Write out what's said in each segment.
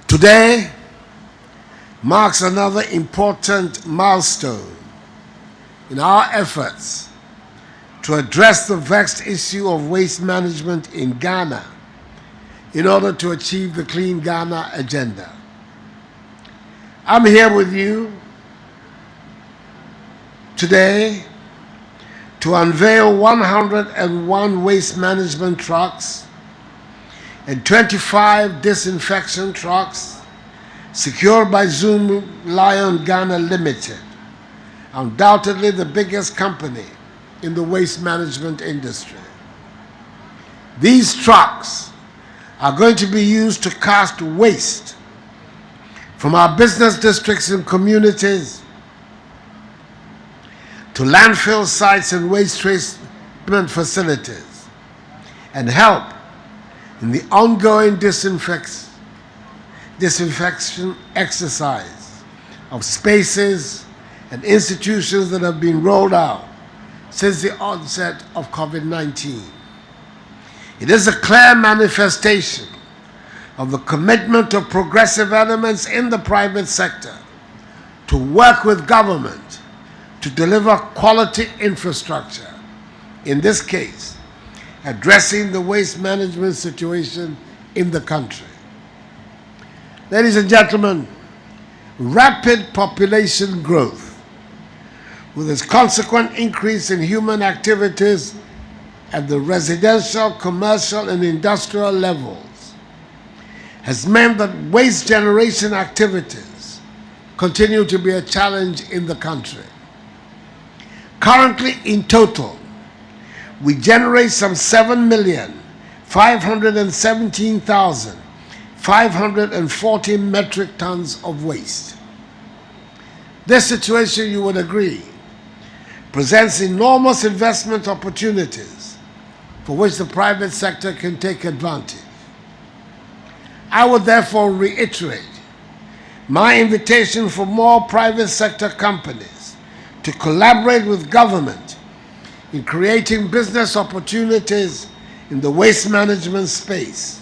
Today marks another important milestone in our efforts to address the vexed issue of waste management in Ghana in order to achieve the Clean Ghana agenda. I'm here with you today to unveil 101 waste management trucks and 25 disinfection trucks secured by Zoomlion Ghana Limited, undoubtedly the biggest company in the waste management industry. These trucks are going to be used to cast waste from our business districts and communities to landfill sites and waste treatment facilities and help in the ongoing disinfection exercise of spaces and institutions that have been rolled out since the onset of COVID-19. It is a clear manifestation of the commitment of progressive elements in the private sector to work with government to deliver quality infrastructure, in this case, addressing the waste management situation in the country. Ladies and gentlemen, rapid population growth, with its consequent increase in human activities at the residential, commercial, and industrial levels, has meant that waste generation activities continue to be a challenge in the country. Currently, in total, we generate some 7,517,540 metric tons of waste. This situation, you would agree, presents enormous investment opportunities for which the private sector can take advantage. I would therefore reiterate my invitation for more private sector companies to collaborate with government in creating business opportunities in the waste management space,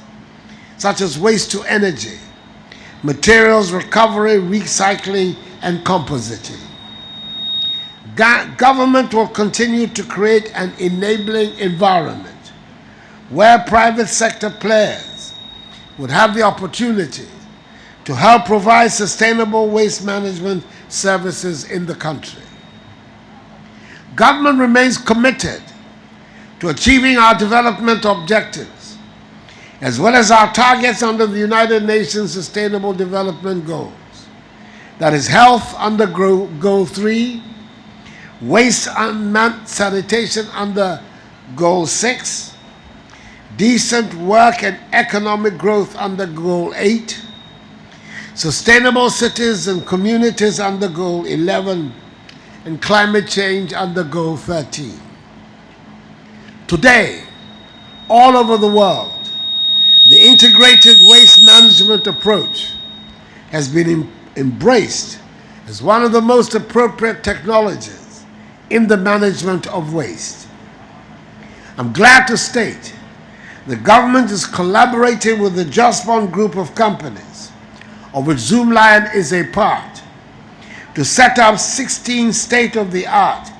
such as waste to energy, materials recovery, recycling, and compositing. Government will continue to create an enabling environment where private sector players would have the opportunity to help provide sustainable waste management services in the country. Government remains committed to achieving our development objectives, as well as our targets under the United Nations Sustainable Development Goals. That is health under Goal 3, waste and sanitation under Goal 6, decent work and economic growth under Goal 8, sustainable cities and communities under Goal 11, and climate change under Goal 13. Today, all over the world, the integrated waste management approach has been embraced as one of the most appropriate technologies in the management of waste. I'm glad to state the government is collaborating with the Jospong Group of companies, of which Zoomlion is a part, to set up 16 state-of-the-art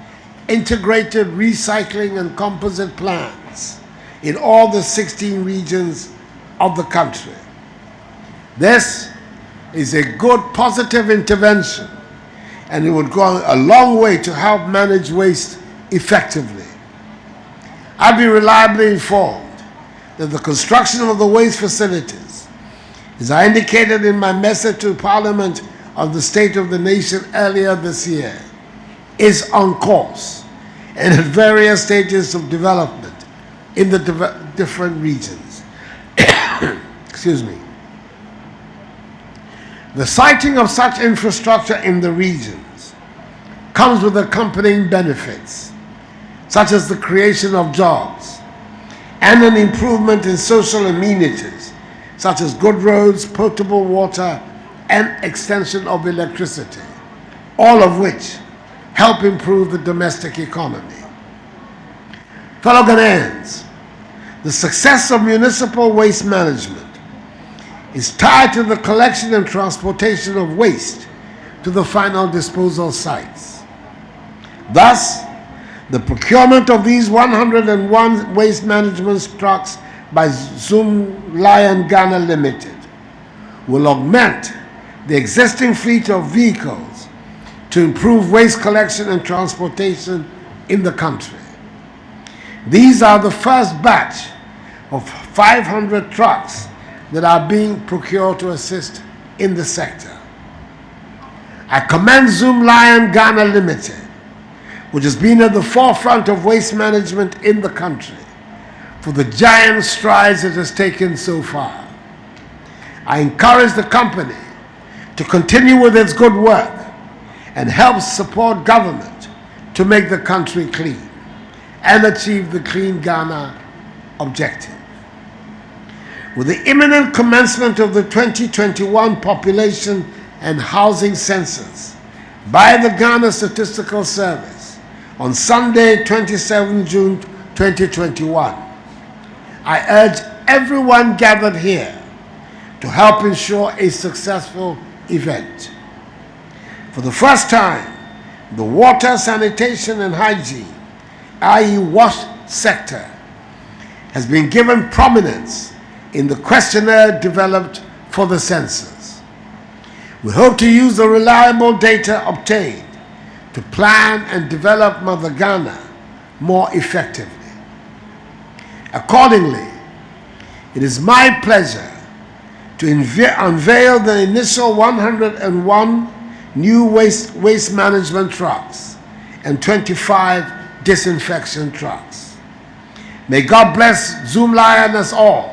integrated recycling and composite plants in all the 16 regions of the country. This is a good, positive intervention, and it would go a long way to help manage waste effectively. I've been reliably informed that the construction of the waste facilities, as I indicated in my message to Parliament of the State of the Nation earlier this year, is on course and at various stages of development in the different regions. Excuse me. The siting of such infrastructure in the regions comes with accompanying benefits, such as the creation of jobs and an improvement in social amenities, such as good roads, potable water, and extension of electricity, all of which help improve the domestic economy. Fellow Ghanaians, the success of municipal waste management is tied to the collection and transportation of waste to the final disposal sites. Thus, the procurement of these 101 waste management trucks by Zoomlion Ghana Limited will augment the existing fleet of vehicles to improve waste collection and transportation in the country. These are the first batch of 500 trucks that are being procured to assist in the sector. I commend Zoomlion Ghana Limited, which has been at the forefront of waste management in the country, for the giant strides it has taken so far. I encourage the company to continue with its good work and help support government to make the country clean and achieve the Clean Ghana objective. With the imminent commencement of the 2021 population and housing census by the Ghana Statistical Service on Sunday, 27 June 2021, I urge everyone gathered here to help ensure a successful event. For the first time, the water, sanitation and hygiene, i.e. wash sector, has been given prominence in the questionnaire developed for the census. We hope to use the reliable data obtained to plan and develop Mother Ghana more effectively. Accordingly, it is my pleasure to unveil the initial 101 new waste management trucks and 25 disinfection trucks. May God bless Zoomlion us all,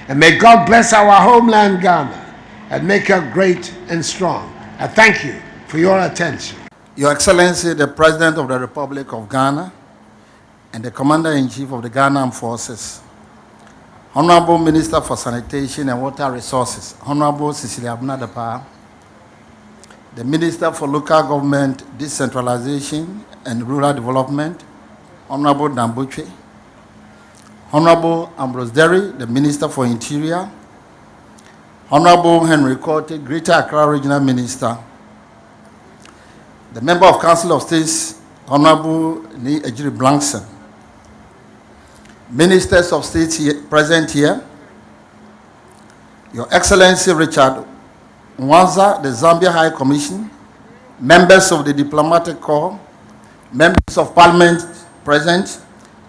and may God bless our homeland Ghana and make her great and strong. I thank you for your attention. Your Excellency, the President of the Republic of Ghana and the Commander-in-Chief of the Ghana Armed Forces, Honorable Minister for Sanitation and Water Resources, Honorable Cecilia Abunadapa, the Minister for Local Government, Decentralization and Rural Development, Honorable Dambuche, Honorable Ambrose Derry, the Minister for Interior, Honorable Henry Korte, Greater Accra Regional Minister, the Member of Council of States, Honorable Ni Ejiri Blankson, Ministers of State here, present here, Your Excellency Richard Mwanza, the Zambia High Commission, members of the Diplomatic Corps, members of Parliament present,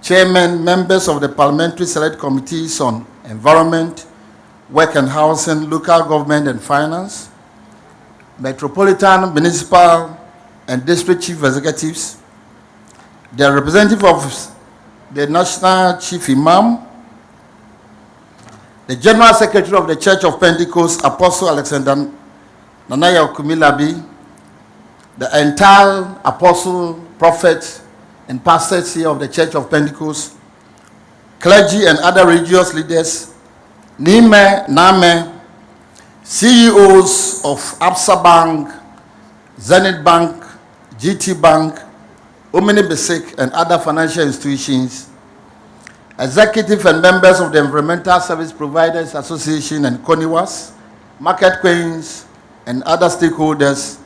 Chairman, members of the Parliamentary Select Committees on Environment, Work and Housing, Local Government and Finance, Metropolitan, Municipal and District Chief Executives, the representative of the National Chief Imam, the General Secretary of the Church of Pentecost, Apostle Alexander Nanaya Kumilabi, the entire Apostle, Prophet, and pastors here of the Church of Pentecost, clergy and other religious leaders, Nime, Name, CEOs of Absa Bank, Zenith Bank, GT Bank, Omni Basic, and other financial institutions, executive and members of the Environmental Service Providers Association and CONIWAS, market queens, and other stakeholders,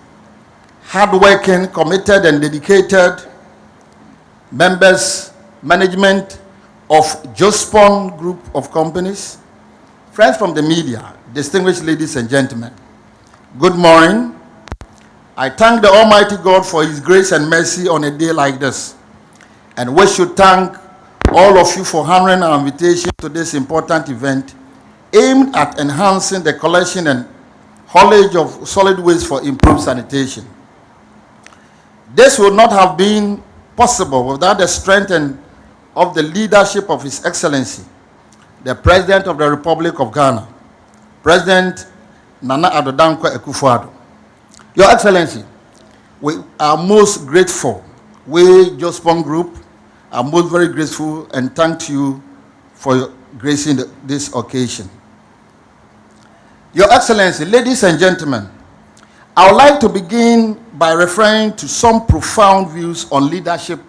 hardworking, committed, and dedicated members, management of Jospong Group of companies, friends from the media, distinguished ladies and gentlemen, good morning. I thank the Almighty God for His grace and mercy on a day like this, and we should thank all of you for honoring our invitation to this important event aimed at enhancing the collection and haulage of solid waste for improved sanitation. This would not have been possible without the strength of the leadership of His Excellency, the President of the Republic of Ghana, President Nana Addo Danquah Akufo-Addo. Your Excellency, we are most grateful. We, Jospong Group, are most very grateful and thank you for gracing this occasion. Your Excellency, ladies and gentlemen, I would like to begin by referring to some profound views on leadership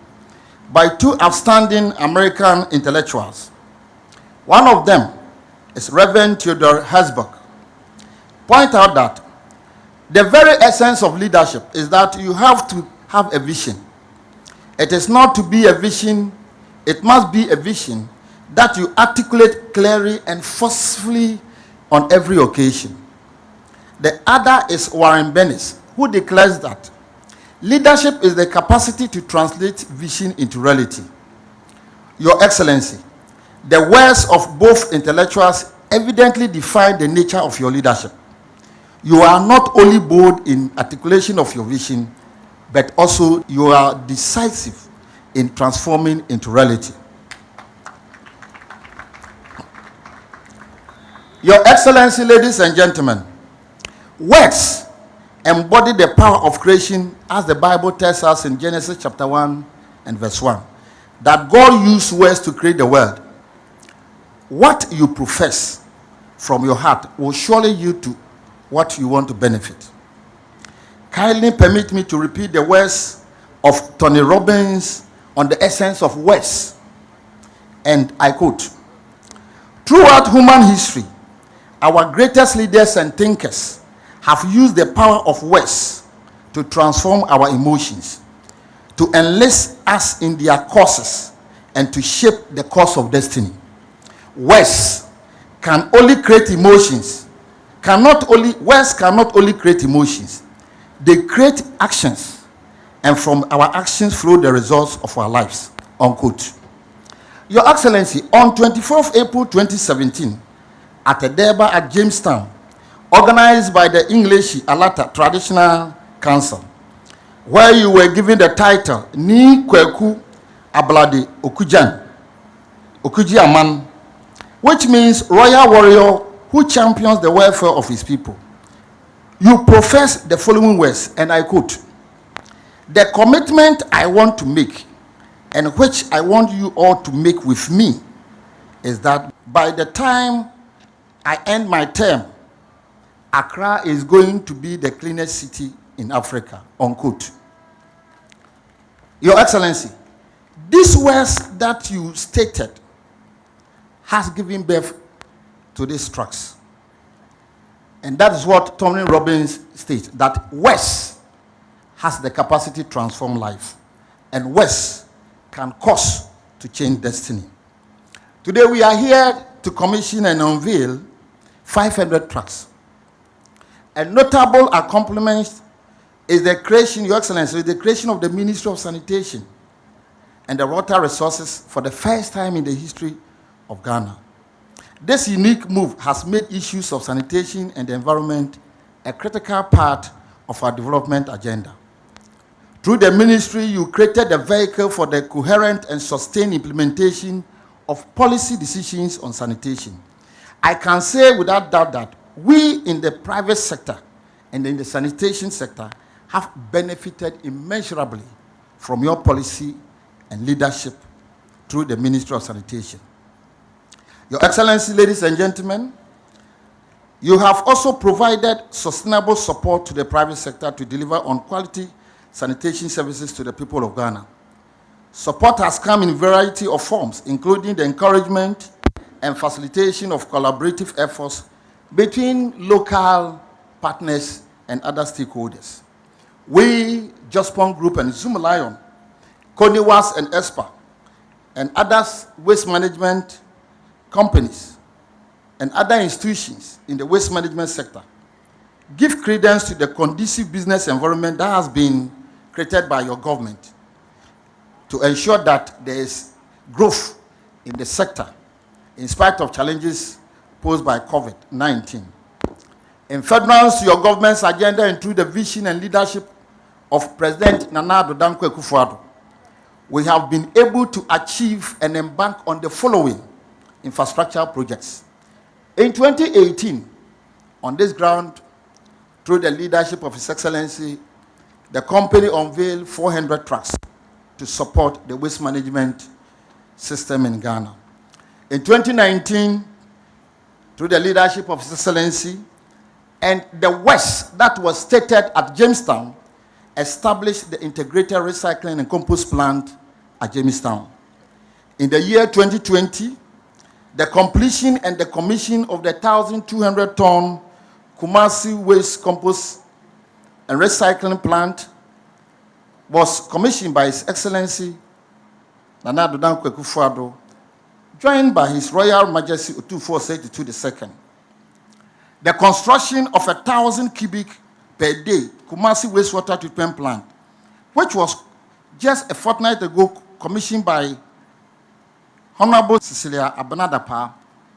by two outstanding American intellectuals. One of them is Reverend Theodore Herzberg, point out that the very essence of leadership is that you have to have a vision. It is not to be a vision, it must be a vision that you articulate clearly and forcefully on every occasion. The other is Warren Bennis, who declares that leadership is the capacity to translate vision into reality. Your Excellency, the words of both intellectuals evidently define the nature of your leadership. You are not only bold in articulation of your vision, but also you are decisive in transforming into reality. Your Excellency, ladies and gentlemen, words embody the power of creation, as the Bible tells us in Genesis chapter 1 and verse 1, that God used words to create the world. What you profess from your heart will surely yield to what you want to benefit. Kindly permit me to repeat the words of Tony Robbins on the essence of words. And I quote, "Throughout human history, our greatest leaders and thinkers have used the power of words to transform our emotions, to enlist us in their causes, and to shape the course of destiny. Words can only create emotions. Words cannot only create emotions. They create actions, and from our actions flow the results of our lives." Unquote. Your Excellency, on 24th April 2017, at a Deba at Jamestown, organized by the English Alata Traditional Council, where you were given the title Ni Kweku Ablade Okuji Aman, which means royal warrior who champions the welfare of his people. You profess the following words, and I quote, "The commitment I want to make, and which I want you all to make with me, is that by the time I end my term, Accra is going to be the cleanest city in Africa." Unquote. Your Excellency, these words that you stated has given birth to these tracks. And that is what Tony Robbins states, that words has the capacity to transform life, and words can cause to change destiny. Today we are here to commission and unveil 500 tracks. A notable accomplishment is the creation, Your Excellency, the creation of the Ministry of Sanitation and the Water Resources for the first time in the history of Ghana. This unique move has made issues of sanitation and the environment a critical part of our development agenda. Through the ministry, you created a vehicle for the coherent and sustained implementation of policy decisions on sanitation. I can say without doubt that we in the private sector and in the sanitation sector have benefited immeasurably from your policy and leadership through the Ministry of Sanitation. Your Excellency, ladies and gentlemen, you have also provided sustainable support to the private sector to deliver on quality sanitation services to the people of Ghana. Support has come in a variety of forms, including the encouragement and facilitation of collaborative efforts between local partners and other stakeholders. We, Jospong Group and Zoomlion, Coniwas and ESPA, and other waste management companies and other institutions in the waste management sector give credence to the conducive business environment that has been created by your government to ensure that there is growth in the sector in spite of challenges posed by COVID-19. In furtherance to your government's agenda and through the vision and leadership of President Addo Danquah Akufo-Addo, we have been able to achieve and embark on the following infrastructure projects. In 2018, on this ground, through the leadership of His Excellency, the company unveiled 400 trucks to support the waste management system in Ghana. In 2019, through the leadership of His Excellency, and the West that was stated at Jamestown, established the integrated recycling and compost plant at Jamestown. In the year 2020, the completion and the commission of the 1,200-ton Kumasi Waste Compost and Recycling Plant was commissioned by His Excellency Addo Danquah Akufo-Addo, joined by His Royal Majesty Otufo II. The construction of 1,000 cubic per day Kumasi wastewater treatment plant, which was just a fortnight ago commissioned by Honorable Cecilia Abanadapa,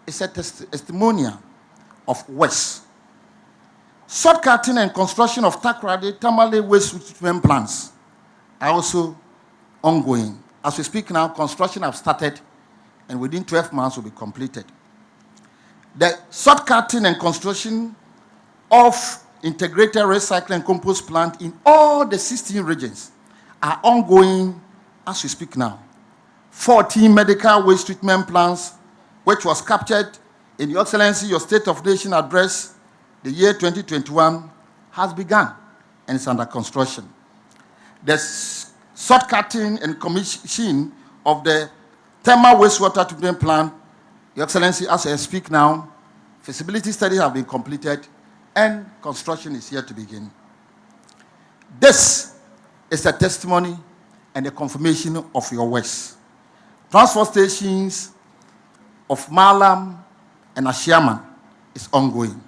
is a testimonial of West. Shortcutting and construction of Takrady Tamale waste treatment plants are also ongoing. As we speak now, construction have started and within 12 months will be completed. The shortcutting and construction of integrated recycling and compost plant in all the 16 regions are ongoing as we speak now. 14 medical waste treatment plants, which was captured in Your Excellency, your State of Nation address, the year 2021, has begun and is under construction. The shortcutting and commission of the thermal wastewater treatment plant, Your Excellency, as I speak now, feasibility studies have been completed and construction is yet to begin. This is a testimony and a confirmation of your works. Transfer stations of Malam and Ashiaman is ongoing.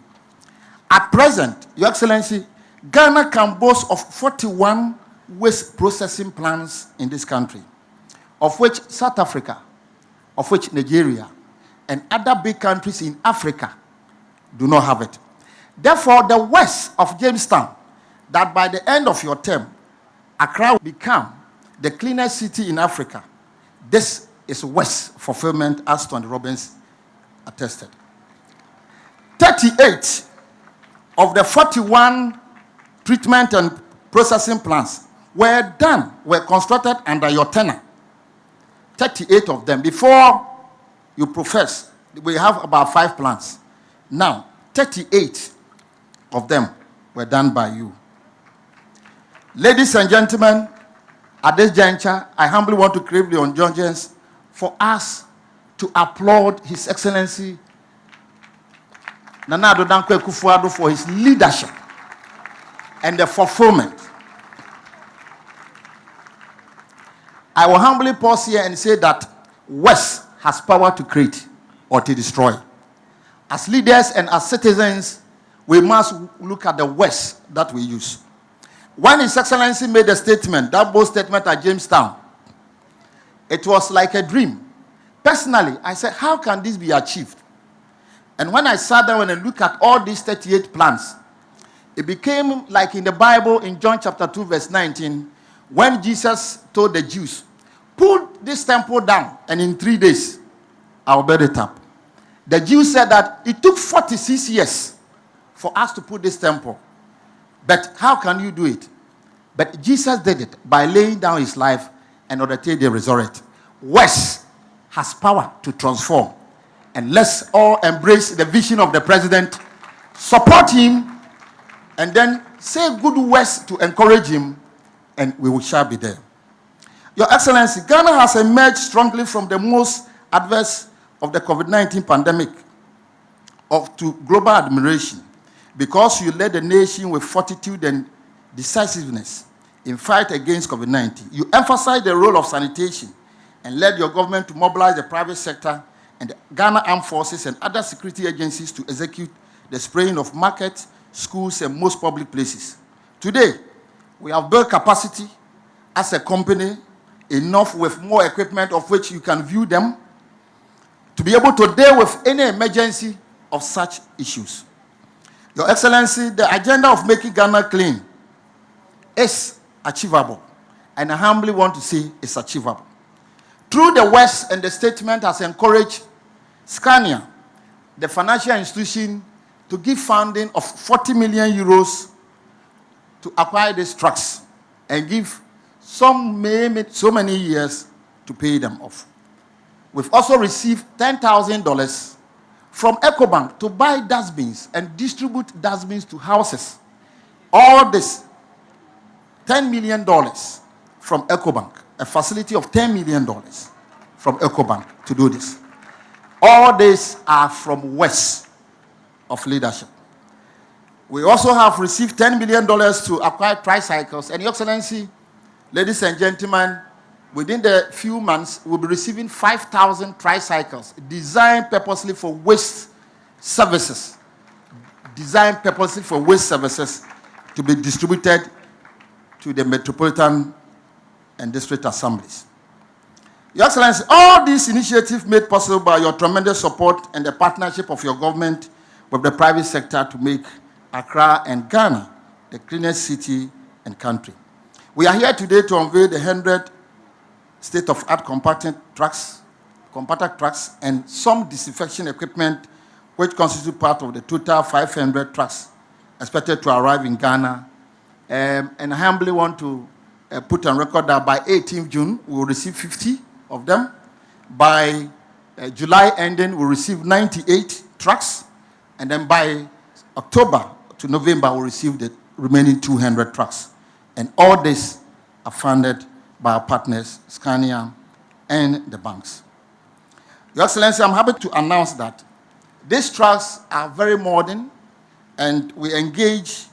At present, Your Excellency, Ghana can boast of 41 waste processing plants in this country, of which South Africa, of which Nigeria, and other big countries in Africa do not have it. Therefore, the west of Jamestown, that by the end of your term, Accra will become the cleanest city in Africa. This is West fulfillment, as Tony Robbins attested. 38 of the 41 treatment and processing plants were constructed under your tenure. 38 of them. Before you profess, we have about 5 plants. Now, 38 of them were done by you. Ladies and gentlemen, at this juncture, I humbly want to crave the indulgence for us to applaud His Excellency Addo Danquah Akufo-Addo for his leadership and the fulfillment. I will humbly pause here and say that West has power to create or to destroy. As leaders and as citizens, we must look at the West that we use. When His Excellency made a statement, that bold statement at Jamestown, it was like a dream. Personally, I said, how can this be achieved? And when I sat down and looked at all these 38 plans, it became like in the Bible in John chapter 2 verse 19, when Jesus told the Jews, pull this temple down and in 3 days, I'll build it up. The Jews said that it took 46 years for us to put this temple. But how can you do it? But Jesus did it by laying down His life and on the third day resurrect. West has power to transform. And let's all embrace the vision of the president, support him, and then say good words to encourage him, and we shall be there. Your Excellency, Ghana has emerged strongly from the most adverse of the COVID-19 pandemic to global admiration because you led the nation with fortitude and decisiveness in fight against COVID-19. You emphasized the role of sanitation and led your government to mobilize the private sector and the Ghana Armed Forces and other security agencies to execute the spraying of markets, schools, and most public places. Today, we have built capacity as a company, enough with more equipment of which you can view them, to be able to deal with any emergency of such issues. Your Excellency, the agenda of making Ghana clean is achievable, and I humbly want to say it's achievable. Through the West, and the statement has encouraged Scania, the financial institution, to give funding of 40 million euros to acquire these trucks and give so many years to pay them off. We've also received $10,000 from EcoBank to buy dustbins and distribute dustbins to houses. All this, $10 million from EcoBank, a facility of $10 million from EcoBank to do this. All these are from West of leadership. We also have received $10 million to acquire tricycles. And Your Excellency, ladies and gentlemen, within the few months, we'll be receiving 5,000 tricycles designed purposely for waste services. Designed purposely for waste services to be distributed to the metropolitan and district assemblies. Your Excellency, all these initiatives made possible by your tremendous support and the partnership of your government with the private sector to make Accra and Ghana the cleanest city and country. We are here today to unveil the 100 state-of-art compacted trucks, and some disinfection equipment which constitute part of the total 500 trucks expected to arrive in Ghana. And I humbly want to put on record that by 18th June, we will receive 50 of them. By July ending, we'll receive 98 trucks. And then by October to November, we'll receive the remaining 200 trucks. And all this are funded by our partners, Scania and the banks. Your Excellency, I'm happy to announce that these trucks are very modern, and we engage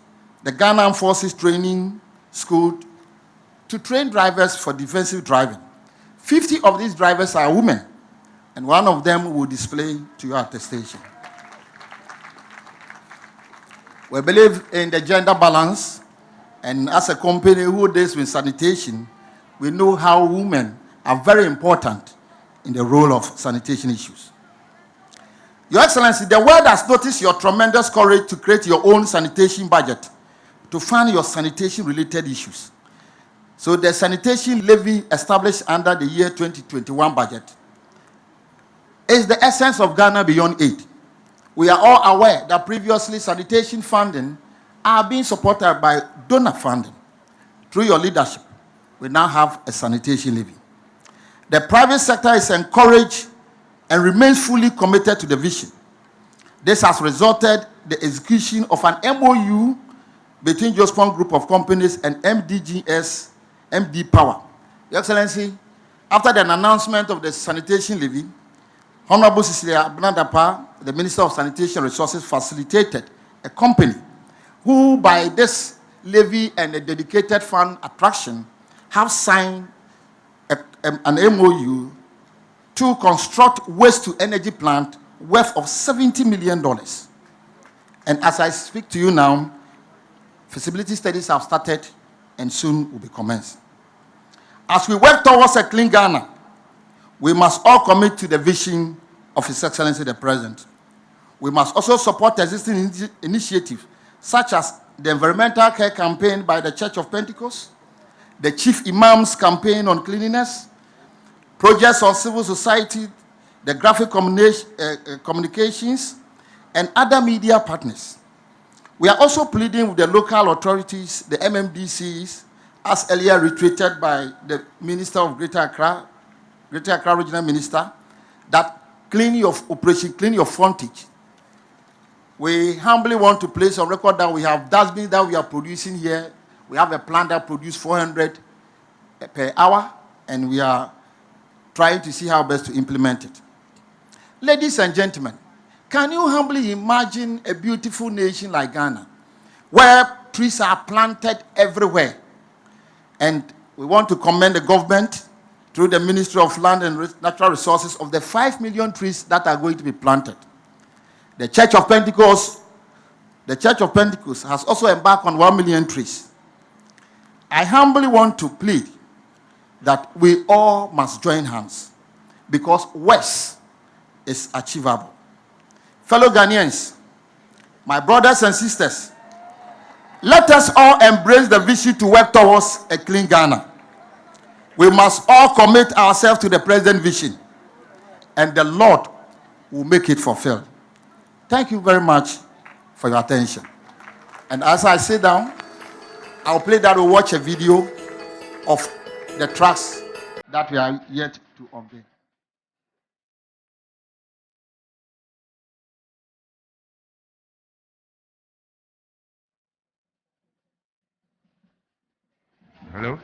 the Ghana Armed Forces Training School to train drivers for defensive driving. 50 of these drivers are women, and one of them will display to your attestation. We believe in the gender balance, and as a company who deals with sanitation, we know how women are very important in the role of sanitation issues. Your Excellency, the world has noticed your tremendous courage to create your own sanitation budget to fund your sanitation-related issues. So the sanitation levy established under the year 2021 budget is the essence of Ghana Beyond Aid. We are all aware that previously sanitation funding are being supported by donor funding. Through your leadership, we now have a sanitation levy. The private sector is encouraged and remains fully committed to the vision. This has resulted in the execution of an MOU between Jospong Group of companies and MD Power. Your Excellency, after the announcement of the sanitation levy, Honorable Siaw Agyepong, the Minister of Sanitation Resources, facilitated a company who, by this levy and a dedicated fund attraction, have signed an MOU to construct waste-to-energy plant worth of $70 million. And as I speak to you now, feasibility studies have started and soon will be commenced. As we work towards a clean Ghana, we must all commit to the vision of His Excellency the President. We must also support existing initiatives such as the Environmental Care Campaign by the Church of Pentecost, the Chief Imam's Campaign on Cleanliness, projects on civil society, the graphic communications, and other media partners. We are also pleading with the local authorities, the MMDCs, as earlier reiterated by the Minister of Greater Accra Regional Minister, that clean your operation, clean your frontage. We humbly want to place on record that we have dustbins that we are producing here. We have a plant that produces 400 per hour, and we are trying to see how best to implement it. Ladies and gentlemen, can you humbly imagine a beautiful nation like Ghana, where trees are planted everywhere? And we want to commend the government through the Ministry of Land and Natural Resources of the 5 million trees that are going to be planted. The Church of Pentecost has also embarked on 1 million trees. I humbly want to plead that we all must join hands, because West is achievable. Fellow Ghanaians, my brothers and sisters, let us all embrace the vision to work towards a clean Ghana. We must all commit ourselves to the present vision, and the Lord will make it fulfilled. Thank you very much for your attention. And as I sit down, I'll play that we'll watch a video of the trucks that we are yet to unveil. Hello?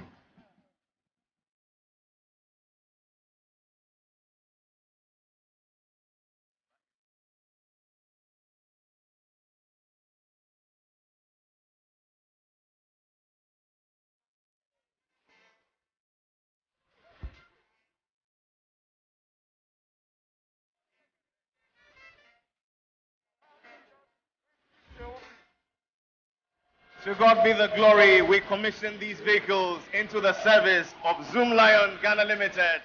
To God be the glory, we commissioned these vehicles into the service of Zoomlion Ghana Limited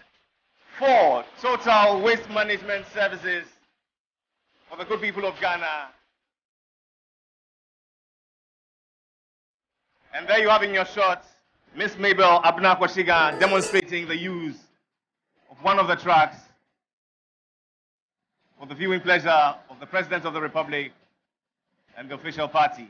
for total waste management services for the good people of Ghana. And there you have in your shot Miss Mabel Abna-Kwashiga demonstrating the use of one of the trucks for the viewing pleasure of the President of the Republic and the official party.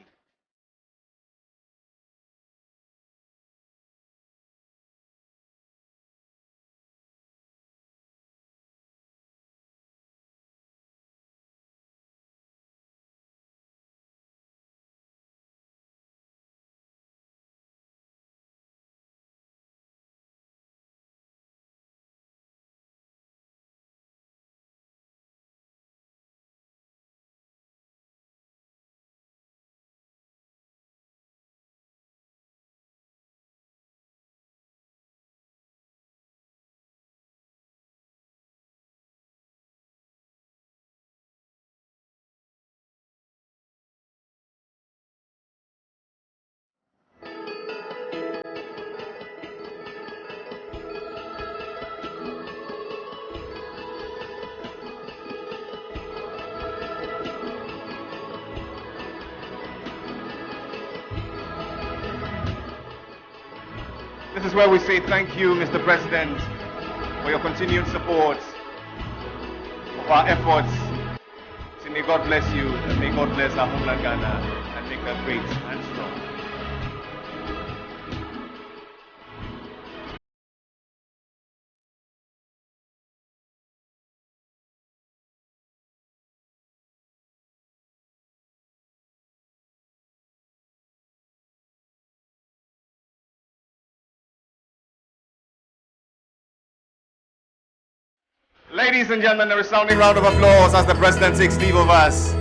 This is where we say thank you, Mr. President, for your continued support of our efforts. So may God bless you, and may God bless our homeland Ghana, and make her great and strong. Ladies and gentlemen, a resounding round of applause as the President takes leave of us.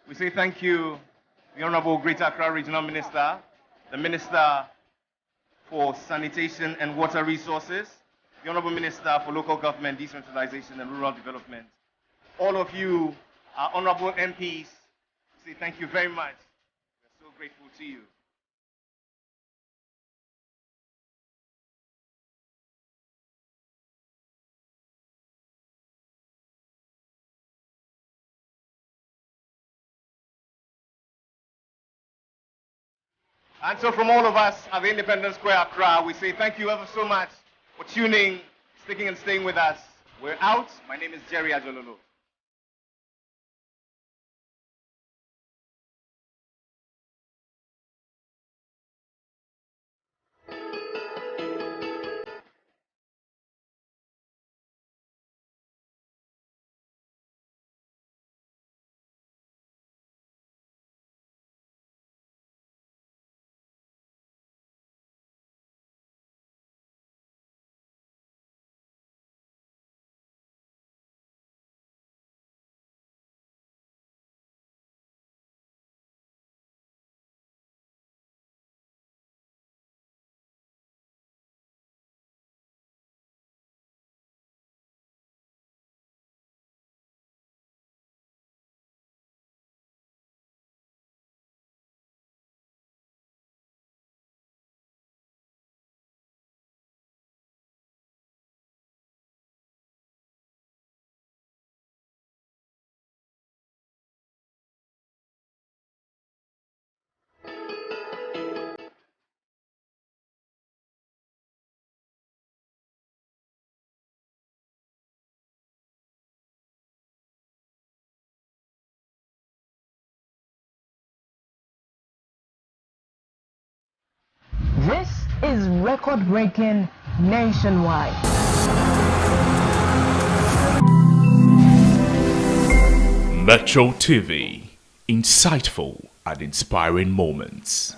We say thank you, the Honorable Greater Accra Regional Minister, the Minister for Sanitation and Water Resources, the Honorable Minister for Local Government, Decentralization and Rural Development. All of you, our Honorable MPs, say thank you very much. We're so grateful to you. And so from all of us at the Independence Square Accra, we say thank you ever so much for tuning, sticking and staying with us. We're out. My name is Jerry Ajololo. This is record-breaking nationwide. Metro TV, insightful and inspiring moments.